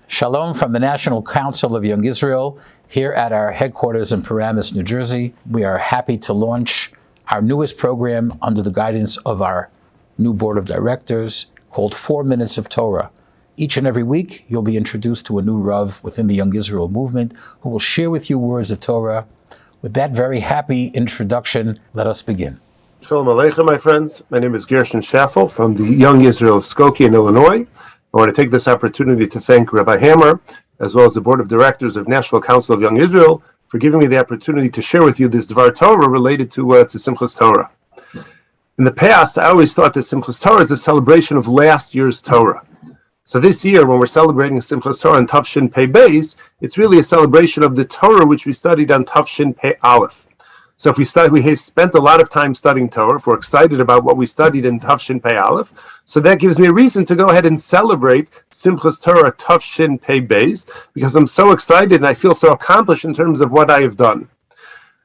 Shalom from the National Council of Young Israel here at our headquarters in Paramus, New Jersey. We are happy to launch our newest program under the guidance of our new board of directors called 4 Minutes of Torah. Each and every week, you'll be introduced to a new Rav within the Young Israel movement who will share with you words of Torah. With that very happy introduction, let us begin. Shalom Aleichem, my friends. My name is Gershon Schaffel from the Young Israel of Skokie in Illinois. I want to take this opportunity to thank Rabbi Hammer, as well as the Board of Directors of National Council of Young Israel, for giving me the opportunity to share with you this D'var Torah related to Simchat Torah. In the past, I always thought that Simchat Torah is a celebration of last year's Torah. So this year, when we're celebrating Simchat Torah on Tafshin Pei Beis, it's really a celebration of the Torah which we studied on Tafshin Pei Aleph. So if we spent a lot of time studying Torah, if we're excited about what we studied in Tafshin Pei Aleph, so that gives me a reason to go ahead and celebrate Simchat Torah Tafshin Pei Beis, because I'm so excited and I feel so accomplished in terms of what I have done.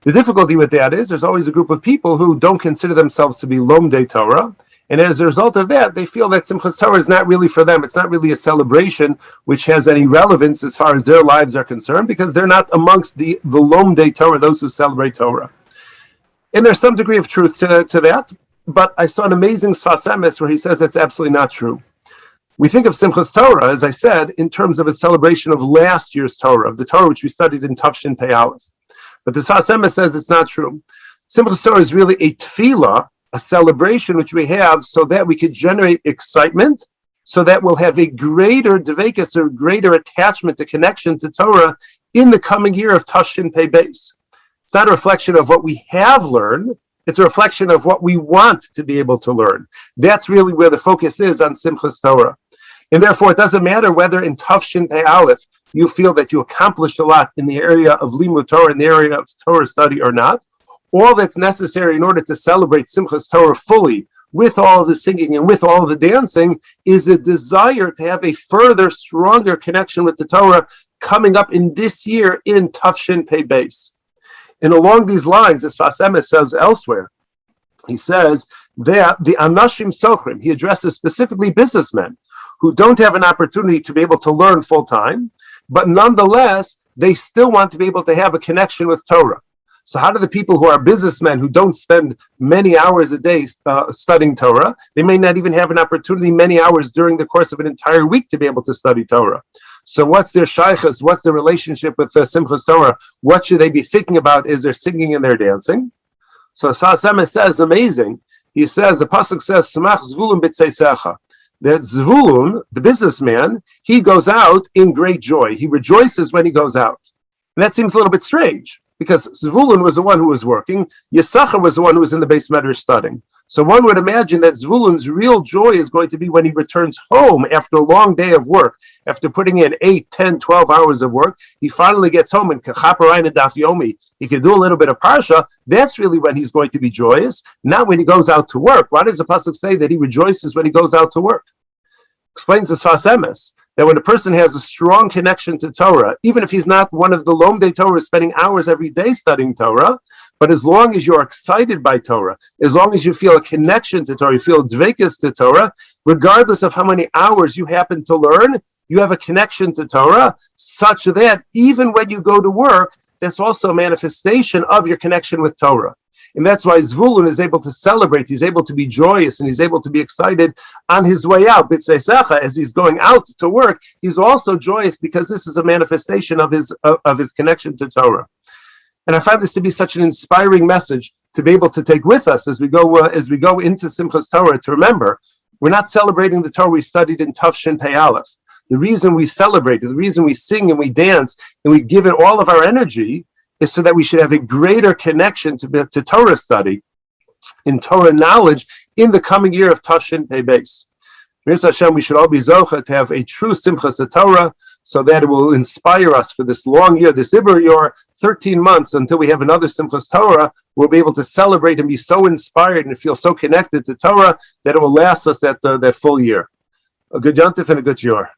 The difficulty with that is there's always a group of people who don't consider themselves to be Lomdei Torah, and as a result of that, they feel that Simchat Torah is not really for them. It's not really a celebration which has any relevance as far as their lives are concerned, because they're not amongst the Lomdei Torah, those who celebrate Torah. And there's some degree of truth to that, but I saw an amazing Sfas Emes where he says that's absolutely not true. We think of Simchat Torah, as I said, in terms of a celebration of last year's Torah, of the Torah which we studied in Tafshin Pei Aleph. But the Sfas Emes says it's not true. Simchat Torah is really a tefillah, a celebration which we have so that we could generate excitement, so that we'll have a greater dveikus, or greater attachment to connection to Torah in the coming year of Tafshin Pei Beis. It's not a reflection of what we have learned, it's a reflection of what we want to be able to learn. That's really where the focus is on Simchat Torah. And therefore, it doesn't matter whether in Tafshin Pei Aleph you feel that you accomplished a lot in the area of Limud Torah, in the area of Torah study or not. All that's necessary in order to celebrate Simchat Torah fully, with all of the singing and with all of the dancing, is a desire to have a further, stronger connection with the Torah coming up in this year in Tafshin Pei Beis. And along these lines, as Sfas Emes says elsewhere, he says that the Anashim Sochrim, he addresses specifically businessmen who don't have an opportunity to be able to learn full time, but nonetheless, they still want to be able to have a connection with Torah. So how do the people who are businessmen, who don't spend many hours a day studying Torah, they may not even have an opportunity many hours during the course of an entire week to be able to study Torah. So what's their shaychus? What's their relationship with Simchat Torah? What should they be thinking about? Is their singing and their dancing? So Sfas Emes says, amazing. He says, the pasuk says, Samach Zvulun b'tzeisecha. That Zvulun, the businessman, he goes out in great joy. He rejoices when he goes out. And that seems a little bit strange, because Zvulun was the one who was working, Yisachar was the one who was in the Beis Medrash studying. So one would imagine that Zvulun's real joy is going to be when he returns home after a long day of work. After putting in 8, 10, 12 hours of work, he finally gets home and Kachaparayin and Daf Yomi, he can do a little bit of Parsha. That's really when he's going to be joyous, not when he goes out to work. Why does the pasuk say that he rejoices when he goes out to work? Explains the Sfas Emes that when a person has a strong connection to Torah, even if he's not one of the Lomdei Torah spending hours every day studying Torah, but as long as you're excited by Torah, as long as you feel a connection to Torah, you feel dveikus to Torah, regardless of how many hours you happen to learn, you have a connection to Torah such that even when you go to work, that's also a manifestation of your connection with Torah. And that's why Zvulun is able to celebrate, he's able to be joyous, and he's able to be excited on his way out. B'tzeisecha, as he's going out to work, he's also joyous because this is a manifestation of his connection to Torah. And I find this to be such an inspiring message to be able to take with us as we go into Simchat Torah, to remember, we're not celebrating the Torah we studied in Tafshin Pei Aleph. The reason we celebrate, the reason we sing and we dance and we give it all of our energy is so that we should have a greater connection to Torah study, in Torah knowledge, in the coming year of Tafshin Pei Beis. Mirz Hashem, we should all be zocha to have a true Simchas Torah, so that it will inspire us for this long year, this Iber year, 13 months until we have another Simchas Torah. We'll be able to celebrate and be so inspired and feel so connected to Torah that it will last us that full year. A good yontif and a good year.